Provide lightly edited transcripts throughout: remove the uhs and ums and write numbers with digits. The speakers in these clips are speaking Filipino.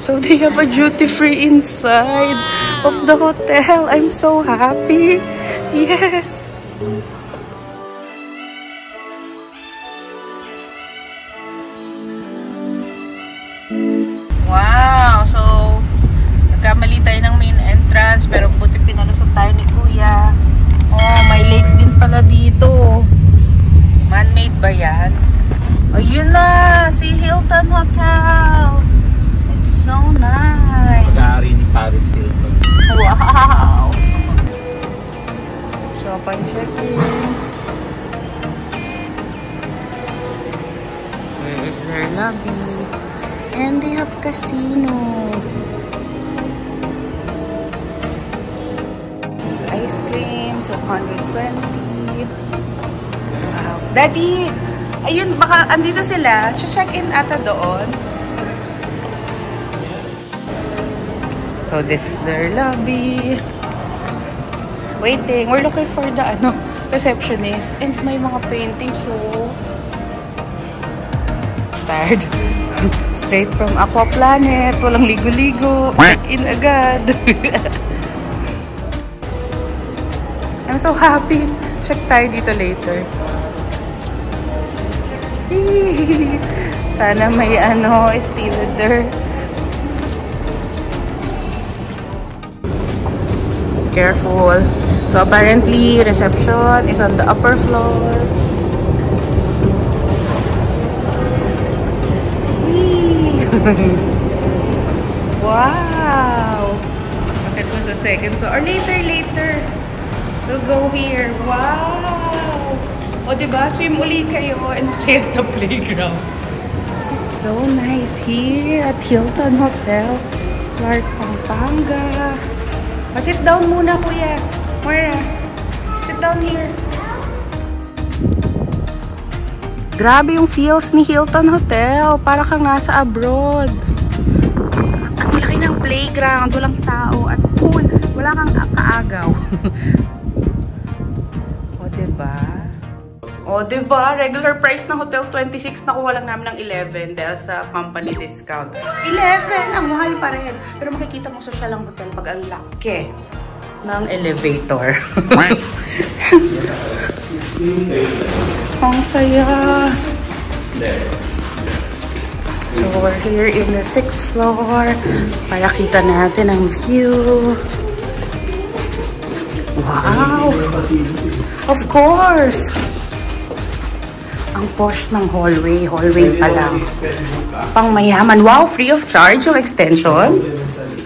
So they have a duty-free inside of the hotel. I'm so happy. Yes. Wow. So, nagkamali tayo ng main entrance. Pero buti pinalusot tayo ni Kuya. Oh, may lake din pala dito. Man-made ba yan? Ayun na! Si Hilton Hotel! So nice. Pag-aari ni Paris Hilton. Wow. So, pan-check-in. Where is their lobby? And they have casino. Ice cream, 220. Wow. Daddy! Ayun, baka andito sila. Check-in ata doon. So, this is their lobby. Waiting. We're looking for the receptionist. And may mga paintings, so... Tired. Straight from Aqua Planet. Walang ligo-ligo. Check-in agad. I'm so happy. Check tayo dito later. Sana may steward there. Careful. So apparently reception is on the upper floor. Wow. It was the second floor. Or later. We'll go here. Wow. O diba, swim uli kayo and play at the playground. It's so nice here at Hilton Hotel, Clark, Pampanga. Sit down muna, Kuya. Moira, sit down here. Grabe yung feels ni Hilton Hotel. Para kang nasa abroad. Ang laki ng playground. Walang tao. At pool. Wala kang kaagaw. O, diba? O, diba? Regular price ng hotel, 26. Nakuha lang namin ng 11 dahil sa company discount. 11! Ang mahal pa rin. Pero makikita mo social ang hotel pag ang laki ng elevator. Ang saya! So, we're here in the 6th floor para kita natin ang view. Wow! Of course! Ang posh ng hallway. Hallway pa lang. Pang mayaman. Wow, free of charge yung extension.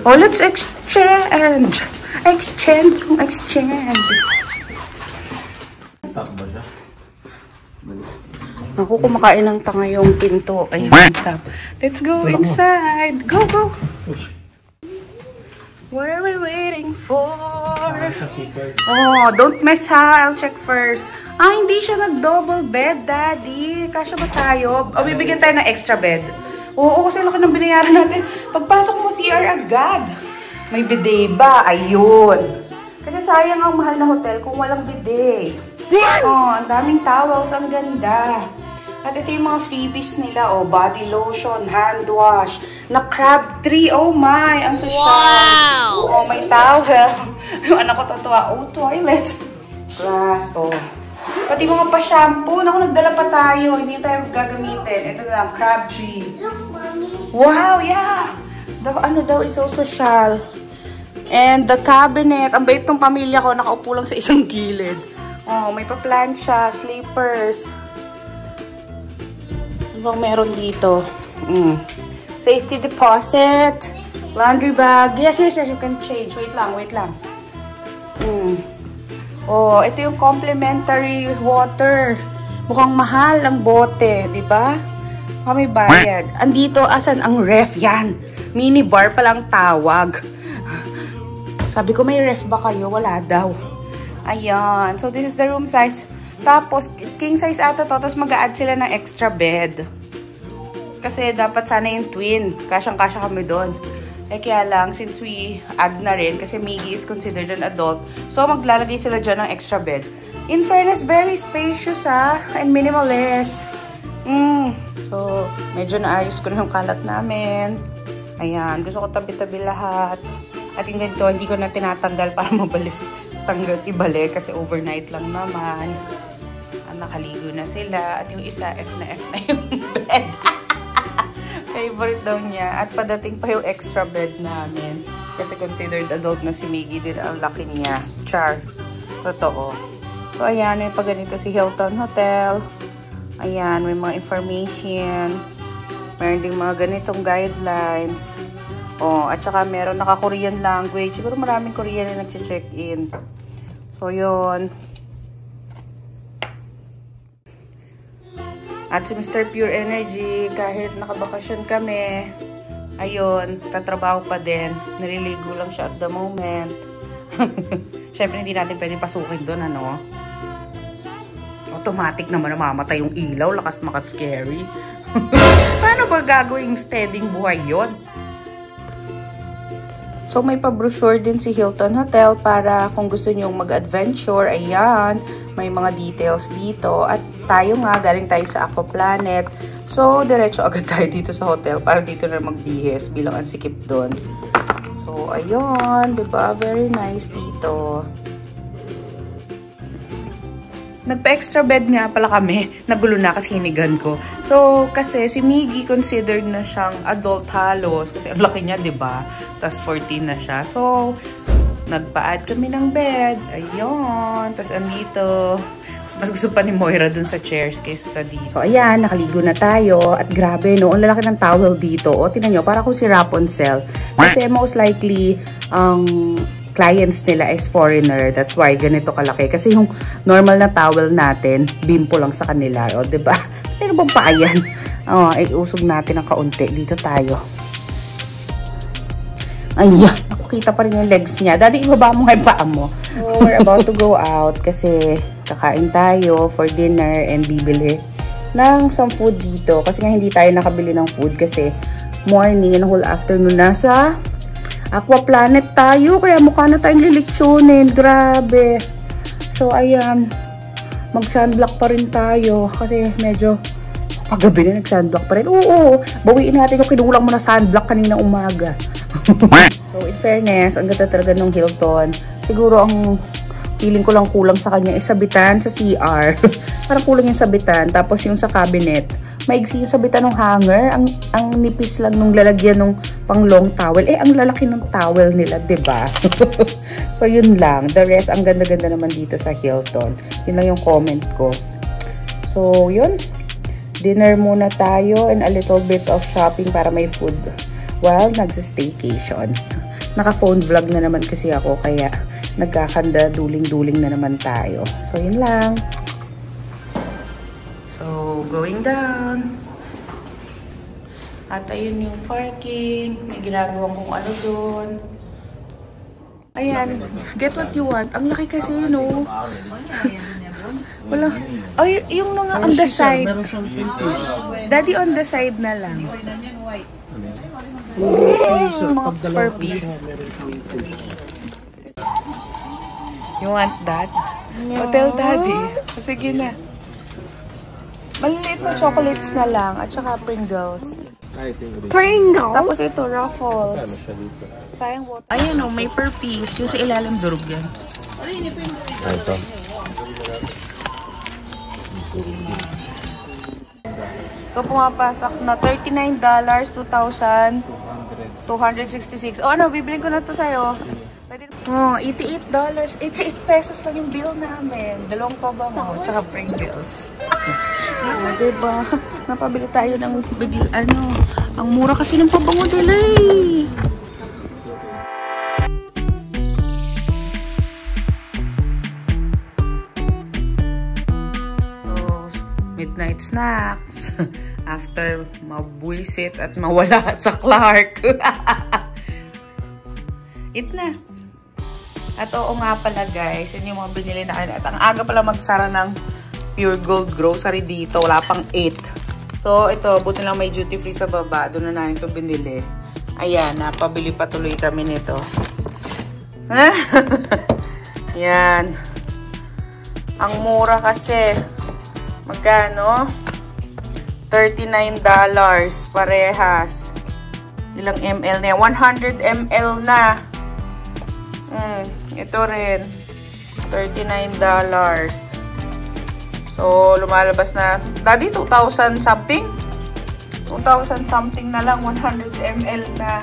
Oh, let's exchange. Exchange kung exchange. Naku, kumakain ng tanga yung pinto. Ayun, tap. Let's go inside. Go, go. What are we waiting for? Oh, don't mess ha. I'll check first. Ah, hindi siya nag-double bed, Daddy. Kasya ba tayo? O, bibigyan tayo ng extra bed. Oo, kasi laki ng binayaran natin. Pagpasok mo CR agad. May bidet ba? Ayun. Kasi sayang ang mahal na hotel kung walang bidet. Oh, ang daming towels. Ang ganda. At ito yung mga freebies nila. Oh, body lotion, hand wash, na crab tree. Oh my, ang social. Wow! Oh, may towel. Yung anak ko tatuwa. Oh, toilet. Glass. Oh. Pati mga pa-shampoo. Naku, nagdala pa tayo. Hindi tayo gagamitin. Ito na lang, crab tree. Wow, yeah. Ano daw is so social. And the cabinet. Ang bait ng pamilya ko. Nakaupo lang sa isang gilid. Oh, may pa-plancha, sleepers. Ano meron dito? Safety deposit. Laundry bag. Yes, yes, yes. You can change. Wait lang, wait lang. Oh, ito yung complimentary water. Mukhang mahal ang bote, di ba? May bayad. Andito, asan ang ref? Yan. Mini bar palang tawag. Sabi ko, may ref ba kayo? Wala daw. Ayan. So, this is the room size. Tapos, king size ata to. Tapos, mag-a-add sila ng extra bed. Kasi, dapat sana yung twin. Kasyang-kasya kami doon. Eh, kaya lang, since we add na rin, kasi Miggy is considered an adult, so, maglalagay sila dyan ng extra bed. In fairness, very spacious, and minimalist. So, medyo naayos ko na yung kalat namin. Ayan, gusto ko tabi-tabi lahat. At yung ganito, hindi ko na tinatanggal para mabalis. Ibalik kasi overnight lang naman. Nakaligo na sila. At yung isa, F na yung bed. Favorite daw niya. At padating pa yung extra bed namin. Kasi considered adult na si Miggy din ang laki niya. Char. Totoo. So, ayan. May paganito si Hilton Hotel. Ayan. May mga information. Meron ding mga ganitong guidelines. Oh, at saka meron naka-Korean language. Siguro maraming Korean na nag-check-in. So, yun. At si Mr. Pure Energy, kahit nakabakasyon kami, ayun, tatrabaho pa din. Naliligo lang siya at the moment. Siyempre, hindi natin pwedeng pasukin doon, ano? Automatic naman namamatay yung ilaw, lakas maka-scary. Paano ba gagawing steadying buhay yon? So, may pa-brochure din si Hilton Hotel para kung gusto nyong mag-adventure, ayan, may mga details dito. At tayo nga, galing tayo sa Aquaplanet. So, diretso agad tayo dito sa hotel para dito na magbihis bilang ang sikip doon. So, ayun, diba? Very nice dito. Nagpa-extra bed nga pala kami. Nagulo na kasi hinigan ko. So, kasi si Miggy considered na siyang adult halos. Kasi ang laki niya, diba? Tapos 14 na siya. So, nagpa-add kami ng bed. Ayun. Tapos andito. Mas gusto pa ni Moira dun sa chairs kaysa sa dito. So, ayan. Nakaligo na tayo. At grabe, no? Ang lalaki ng towel dito. O, tingnan nyo. Para kung si Rapunzel. Kasi most likely, clients nila is foreigner. That's why ganito kalaki. Kasi yung normal na towel natin, bimpo lang sa kanila. O, diba? Pero bang pa yan? Iusog natin ng kaunti. Dito tayo. Ayan. Nakukita pa rin yung legs niya. Daddy, ibaba mo nga yung paa mo. So, we're about to go out kasi kakain tayo for dinner and bibili ng some food dito. Kasi nga hindi tayo nakabili ng food kasi morning and whole afternoon nasa Aquaplanet tayo, kaya mukha na tayong lileksyunin. Grabe. So, ayan. Mag-sunblock pa rin tayo. Kasi medyo paggabi na nag-sunblock pa rin. Oo, bawiin natin yung kinulang mo na sunblock kanina umaga. So, in fairness, ang ganda talaga ng Hilton. Siguro ang feeling ko lang kulang sa kanya is sabitan sa CR. Parang kulang yung sabitan. Tapos yung sa cabinet. Maigsi yung sabitan ng hanger. Ang nipis lang nung lalagyan ng pang long towel. Ang lalaki ng towel nila, diba? So, yun lang. The rest, ang ganda-ganda naman dito sa Hilton. Yun lang yung comment ko. So, yun. Dinner muna tayo and a little bit of shopping para may food while nagsa-staycation. Naka-phone vlog na naman kasi ako, kaya nagkakanda duling-duling na naman tayo. So, yun lang. So, going down. At ayun yung parking. May ginagawang kung ano doon. Ayan. Get what you want. Ang laki kasi, no? Wala. Ay, yung mga on the side. Daddy, on the side na lang. Mga per piece. You want that? Hotel Daddy. Sige na. Maliliit na chocolates na lang. At saka Pringles. Pringles? Tapos ito, Ruffles. Sayang water. Ayan o, may per piece. Yung sa ilalim durog yan. Ito. So, pumapasok na $39, 2,266. O ano, bibilin ko na to sa'yo. Pwede $88. 88 pesos lang yung bill namin. Dalawang pabango, tsaka Pringles. Diba? Napabili tayo ng bigla, ang mura kasi ng pabango nila eh. Midnight snacks after mabuisit at mawala sa Clark. Eat na. At oo nga pala guys, yun yung mga binili na kayo. At ang aga pala magsara ng Pure Gold Grocery dito. Wala pang 8. So ito, buti lang may duty free sa baba. Doon na namin ito binili. Ayan, napabili pa tuloy kami nito. Yan. Ang mura kasi. Magkano? $39 $39 parehas. Ilang ml na yan? 100 ml na. Ito rin. $39. So, lumalabas na. Daddy, 2,000 something? 2,000 something na lang. 100 ml na.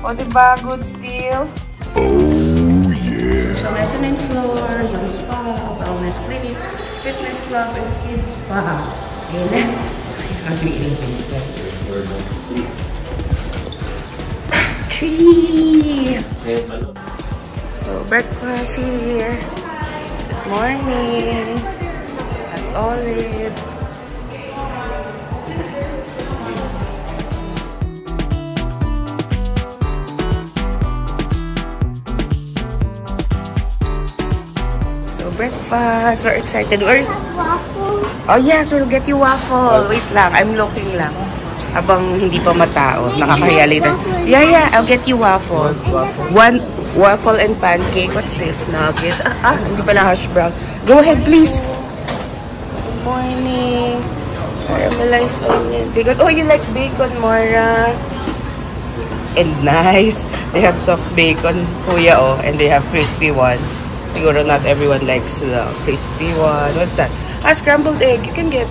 O, diba? Good deal. Oh, yeah. So, mezzanine floor, yung spa, wellness clinic, fitness club, and kids spa. Ayan na. Tree! So, breakfast here. Good morning. At Olive. So, breakfast. We're excited. Waffle. Oh yes, we'll get you waffle. Wait lang, I'm looking lang. Habang hindi pa matao, nakakahiya later. Yeah, I'll get you waffle. One waffle and pancake. What's this? Nuggets. Hindi pa na hash brown. Go ahead, please. Good morning. Caramelized onion. Bacon. Oh, you like bacon, Mara? And nice. They have soft bacon, kuya, oh. And they have crispy one. Siguro not everyone likes the crispy one. What's that? Scrambled egg. You can get.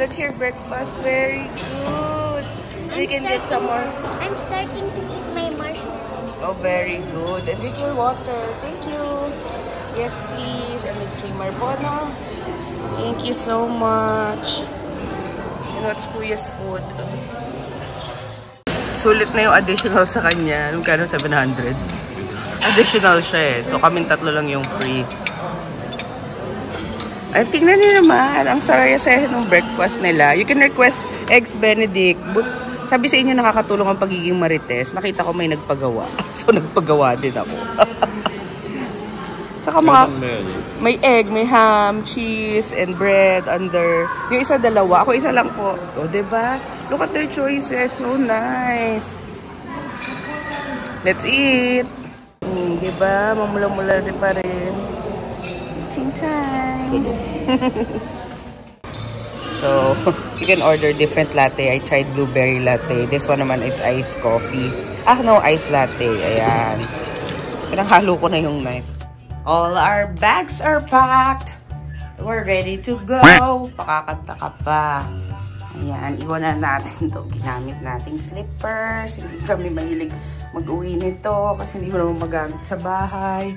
That's your breakfast. Very good. We can get some more. I'm starting to eat my marshmallows. Oh, very good. And drink your water. Thank you. Yes, please. And with creamer bono. Thank you so much. You know, it's Kuya's food. Sulit na yung additional sa kanya. Magkano? 700? Additional siya eh. So, kaming tatlo lang yung free. Ay, tingnan niyo naman. Ang saraya-saya ng breakfast nila. You can request Eggs Benedict. But, sabi sa inyo nakakatulong ang pagiging marites. Nakita ko may nagpagawa. So, nagpagawa din ako. Saka mga, may egg, may ham, cheese, and bread under. Yung isa dalawa. Ako isa lang po. O, diba? Look at their choices. So nice. Let's eat. Diba? Mamula-mula rin pa rin. Ching time. So, you can order different latte. I tried blueberry latte. This one naman is iced coffee. Ah, no, iced latte. Ayan. Pinanghalo ko na yung knife. All our bags are packed. We're ready to go. Pakakanta ka pa. Ayan, iwan na natin to ginamit nating slippers. Hindi kami mahilig mag-uwi nito kasi hindi ko naman magamit sa bahay.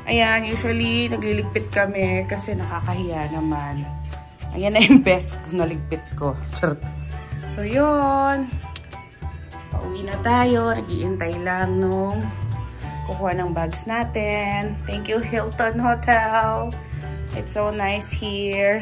Ayan, usually nagliligpit kami kasi nakakahiya naman. Ayan na yung best na ligpit ko. Charot. So, yun. Pauwi na tayo. Nag-iintay lang nung kukuha ng bags natin. Thank you, Hilton Hotel. It's so nice here.